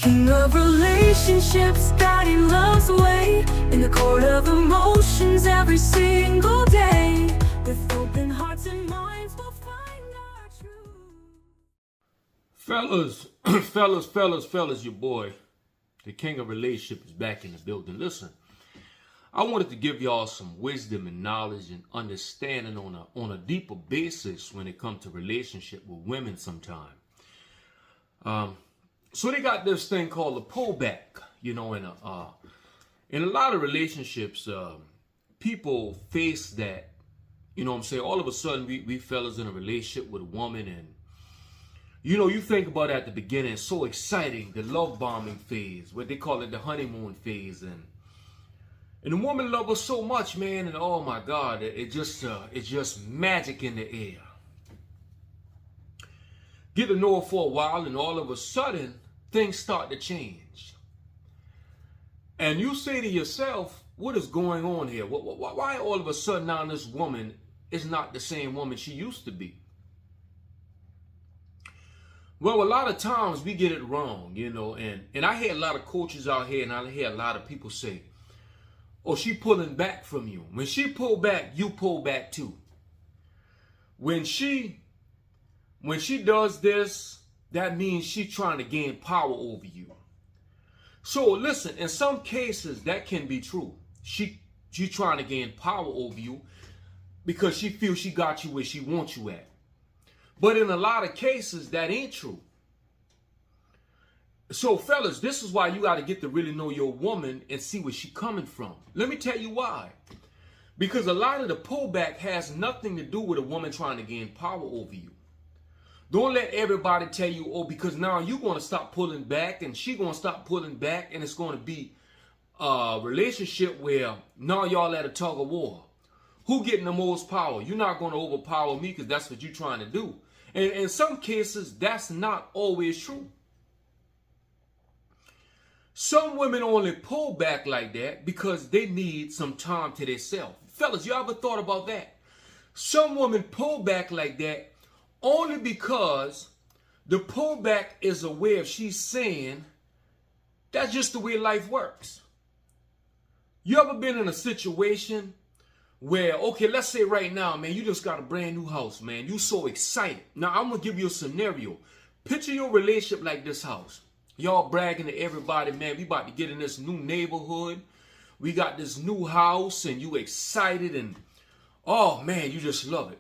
King of relationships, guiding love's way in the court of emotions every single day. With open hearts and minds, we'll find our truth. Fellas, your boy, the king of relationship, is back in the building. Listen, I wanted to give y'all some wisdom and knowledge and understanding on a deeper basis when it comes to relationship with women sometime. So they got this thing called a pullback, in a lot of relationships, people face that, all of a sudden we fellas in a relationship with a woman, and you think about at the beginning, it's so exciting, the love bombing phase, what they call it, the honeymoon phase, and the woman loves us so much, man, and oh my God, it's just magic in the air. Get to know her for a while, and all of a sudden, things start to change. And you say to yourself, what is going on here? Why all of a sudden now this woman is not the same woman she used to be? Well, a lot of times we get it wrong, and I hear a lot of coaches out here, and I hear a lot of people say, oh, she pulling back from you. When she pull back, you pull back too. When she does this, that means she's trying to gain power over you. So listen, in some cases that can be true. She's trying to gain power over you because she feels she got you where she wants you at. But in a lot of cases, that ain't true. So fellas, this is why you got to get to really know your woman and see where she coming from. Let me tell you why. Because a lot of the pullback has nothing to do with a woman trying to gain power over you. Don't let everybody tell you, oh, because now you're going to stop pulling back and she's going to stop pulling back, and it's going to be a relationship where now y'all at a tug of war. Who getting the most power? You're not going to overpower me because that's what you're trying to do. And in some cases, that's not always true. Some women only pull back like that because they need some time to themselves. Fellas, you ever thought about that? Some women pull back like that only because the pullback is a way of she's saying that's just the way life works. You ever been in a situation where, okay, let's say right now, man, you just got a brand new house, man. You so excited. Now, I'm going to give you a scenario. Picture your relationship like this house. Y'all bragging to everybody, man, we about to get in this new neighborhood. We got this new house, and you excited, and oh, man, you just love it.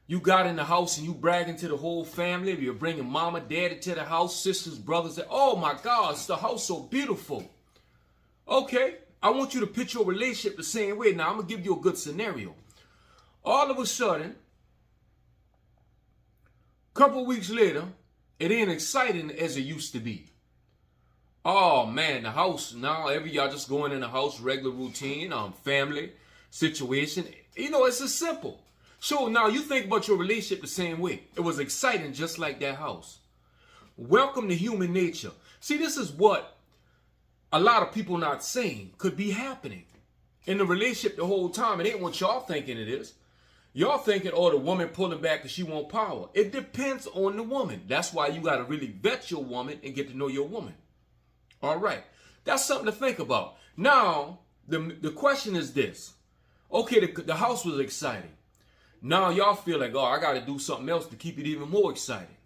You got in the house and you bragging to the whole family. You're bringing mama, daddy to the house, sisters, brothers. Oh my God, the house so beautiful. Okay, I want you to picture your relationship the same way. Now, I'm going to give you a good scenario. All of a sudden, a couple weeks later, it ain't exciting as it used to be. Oh man, the house, now y'all just going in the house, regular routine, family situation. It's just simple. So now you think about your relationship the same way. It was exciting just like that house. Welcome to human nature. See, this is what a lot of people not saying could be happening in the relationship the whole time. It ain't what y'all thinking it is. Y'all thinking, oh, the woman pulling back because she want power. It depends on the woman. That's why you got to really vet your woman and get to know your woman. All right. That's something to think about. Now, the question is this. Okay, the house was exciting. Now y'all feel like, oh, I got to do something else to keep it even more exciting.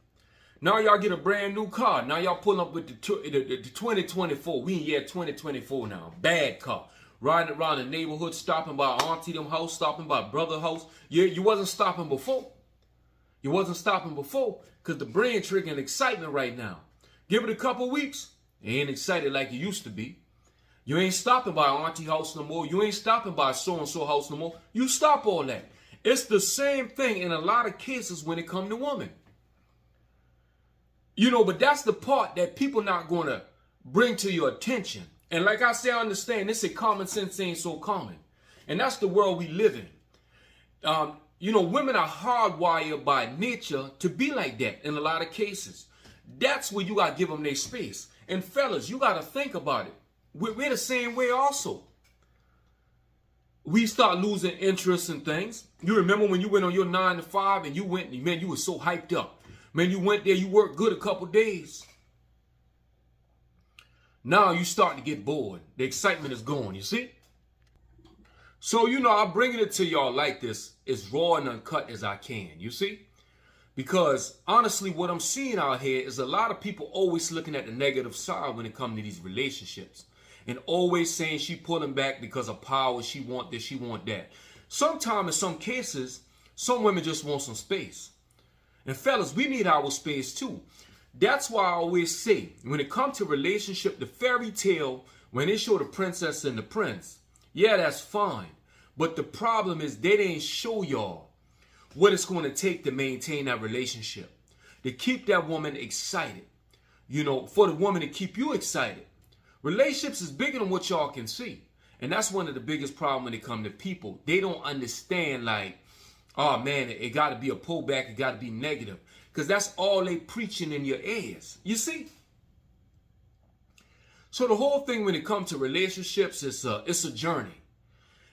Now y'all get a brand new car. Now y'all pulling up with the 2024. We in year 2024 now. Bad car. Riding around the neighborhood, stopping by auntie them house, stopping by brother house. You wasn't stopping before. You wasn't stopping before because the brain triggering excitement right now. Give it a couple weeks. You ain't excited like you used to be. You ain't stopping by auntie house no more. You ain't stopping by so-and-so house no more. You stop all that. It's the same thing in a lot of cases when it comes to women. But that's the part that people not going to bring to your attention. And like I say, I understand, this is common sense ain't so common. And that's the world we live in. Women are hardwired by nature to be like that in a lot of cases. That's where you got to give them their space. And fellas, you got to think about it. We're the same way also. We start losing interest in things. You remember when you went on your 9 to 5 and you went, man, you were so hyped up. Man, you went there, you worked good a couple days. Now you starting to get bored. The excitement is gone, you see? So, I'm bringing it to y'all like this, as raw and uncut as I can, you see? Because honestly, what I'm seeing out here is a lot of people always looking at the negative side when it comes to these relationships. And always saying she pulling back because of power, she want this, she want that. Sometimes, in some cases, some women just want some space. And fellas, we need our space too. That's why I always say, when it comes to relationship, the fairy tale, when they show the princess and the prince, yeah, that's fine. But the problem is they didn't show y'all what it's going to take to maintain that relationship, to keep that woman excited, for the woman to keep you excited. Relationships is bigger than what y'all can see. And that's one of the biggest problems when it comes to people. They don't understand, like, oh man, it got to be a pullback, it got to be negative. Because that's all they preaching in your ears. You see? So the whole thing when it comes to relationships, it's a journey.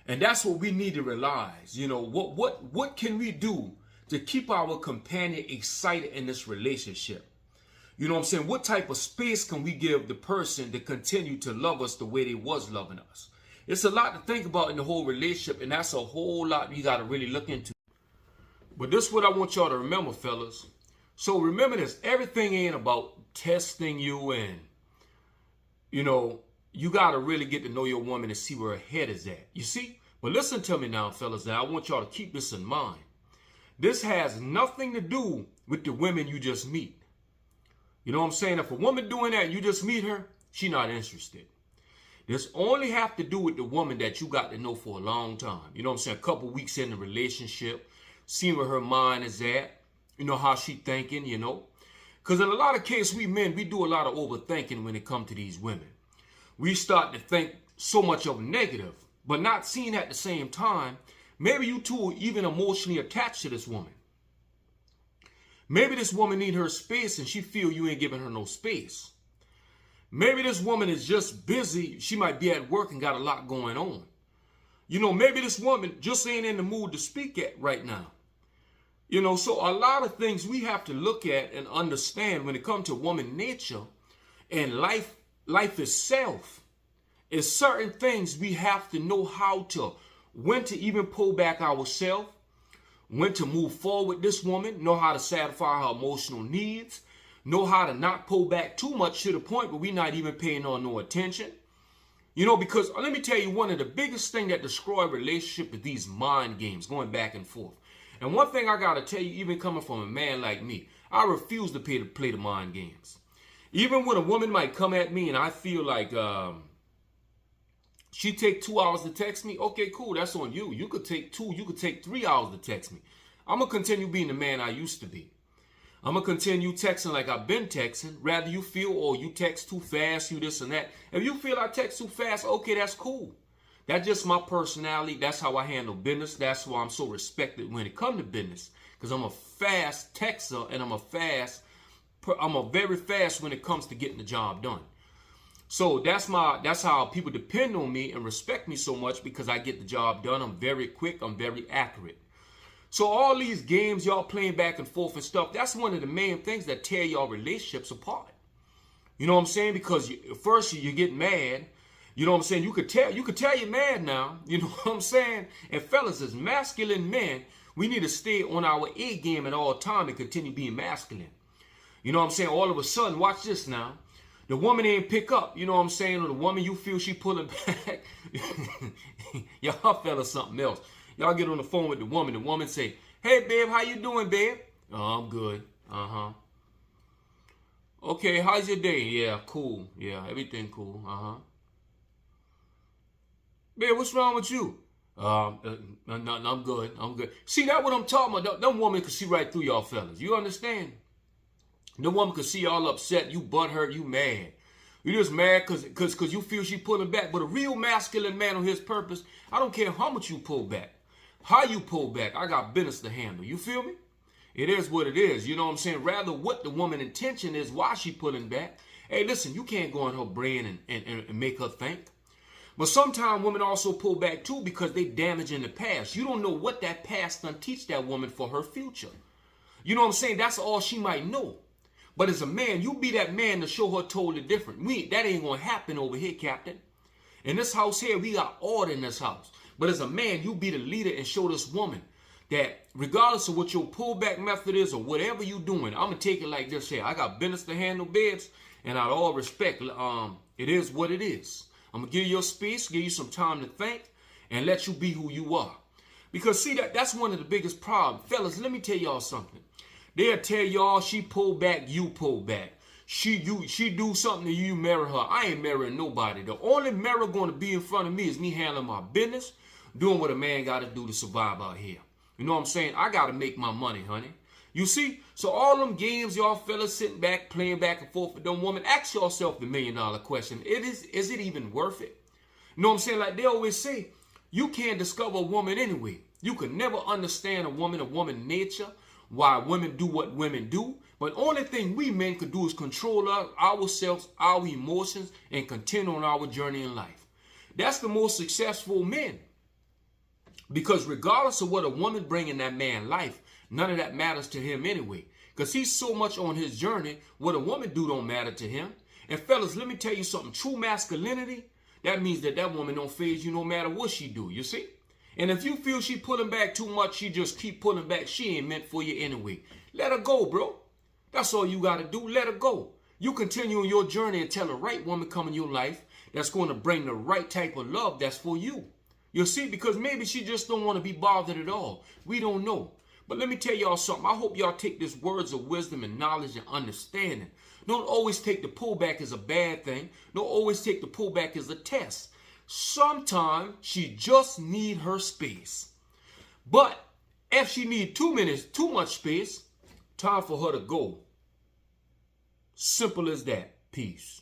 And that's what we need to realize. What can we do to keep our companion excited in this relationship? You know what I'm saying? What type of space can we give the person to continue to love us the way they was loving us? It's a lot to think about in the whole relationship, and that's a whole lot you got to really look into. But this is what I want y'all to remember, fellas. So remember this, everything ain't about testing you and, you got to really get to know your woman and see where her head is at. You see? But listen to me now, fellas. Now, I want y'all to keep this in mind. This has nothing to do with the women you just meet. You know what I'm saying? If a woman doing that, you just meet her, she not interested. This only have to do with the woman that you got to know for a long time. You know what I'm saying? A couple weeks in the relationship, seeing where her mind is at, how she thinking, Because in a lot of cases, we men, we do a lot of overthinking when it comes to these women. We start to think so much of negative, but not seeing at the same time, maybe you two are even emotionally attached to this woman. Maybe this woman need her space and she feel you ain't giving her no space. Maybe this woman is just busy. She might be at work and got a lot going on. Maybe this woman just ain't in the mood to speak at right now. So a lot of things we have to look at and understand when it comes to woman nature and life itself. Is certain things we have to know when to even pull back ourselves, when to move forward with this woman, know how to satisfy her emotional needs, know how to not pull back too much to the point where we're not even paying her no attention. Because let me tell you, one of the biggest things that destroy a relationship is these mind games going back and forth. And one thing I got to tell you, even coming from a man like me, I refuse to play the mind games. Even when a woman might come at me and I feel like she take 2 hours to text me, okay, cool, that's on you. You could take 2, you could take 3 hours to text me. I'm going to continue being the man I used to be. I'm going to continue texting like I've been texting. Rather you feel, you text too fast, you this and that. If you feel I text too fast, okay, that's cool. That's just my personality. That's how I handle business. That's why I'm so respected when it comes to business. Because I'm a fast texter and I'm very fast when it comes to getting the job done. So that's how people depend on me and respect me so much, because I get the job done. I'm very quick. I'm very accurate. So all these games y'all playing back and forth and stuff, that's one of the main things that tear y'all relationships apart. You know what I'm saying? Because first you get mad. You know what I'm saying? You could tell you're mad now. You know what I'm saying? And fellas, as masculine men, we need to stay on our A game at all time and continue being masculine. You know what I'm saying? All of a sudden, watch this now. The woman ain't pick up, you know what I'm saying? Or the woman, you feel she pulling back. Y'all fellas something else. Y'all get on the phone with the woman say, hey babe, how you doing, babe? Oh, I'm good. Uh-huh. Okay, how's your day? Yeah, cool. Yeah, everything cool. Uh-huh. Babe, what's wrong with you? Nothing, I'm good. I'm good. See, that's what I'm talking about. Them woman can see right through y'all fellas. You understand? The woman could see y'all upset, you butthurt, you mad. You just mad because you feel she pulling back. But a real masculine man on his purpose, I don't care how much you pull back. How you pull back, I got business to handle. You feel me? It is what it is. You know what I'm saying? Rather what the woman's intention is, why she pulling back. Hey, listen, you can't go in her brain and make her think. But sometimes women also pull back too because they damage in the past. You don't know what that past done teach that woman for her future. You know what I'm saying? That's all she might know. But as a man, you be that man to show her totally different. That ain't gonna happen over here, Captain. In this house here, we got order in this house. But as a man, you be the leader and show this woman that regardless of what your pullback method is or whatever you doing, I'm going to take it like this here. I got business to handle, babes, and out of all respect, it is what it is. I'm going to give you your space, give you some time to think, and let you be who you are. Because see, that's one of the biggest problems. Fellas, let me tell y'all something. They'll tell y'all she pull back, you pull back. She do something to you, marry her. I ain't marrying nobody. The only marriage going to be in front of me is me handling my business, doing what a man got to do to survive out here. You know what I'm saying? I got to make my money, honey. You see? So all them games y'all fellas sitting back, playing back and forth with them women, ask yourself the $1 million question. Is it even worth it? You know what I'm saying? Like they always say, you can't discover a woman anyway. You can never understand a woman nature, why women do what women do. But only thing we men could do is control ourselves, our emotions, and continue on our journey in life. That's the most successful men. Because regardless of what a woman bring in that man's life, none of that matters to him anyway. Because he's so much on his journey, what a woman do don't matter to him. And fellas, let me tell you something. True masculinity, that means that woman don't faze you no matter what she do, you see? And if you feel she pulling back too much, she just keep pulling back. She ain't meant for you anyway. Let her go, bro. That's all you got to do. Let her go. You continue on your journey until the right woman come in your life that's going to bring the right type of love that's for you. You see, because maybe she just don't want to be bothered at all. We don't know. But let me tell y'all something. I hope y'all take these words of wisdom and knowledge and understanding. Don't always take the pullback as a bad thing. Don't always take the pullback as a test. Sometimes she just need her space. But if she need too much space, time for her to go. Simple as that. Peace.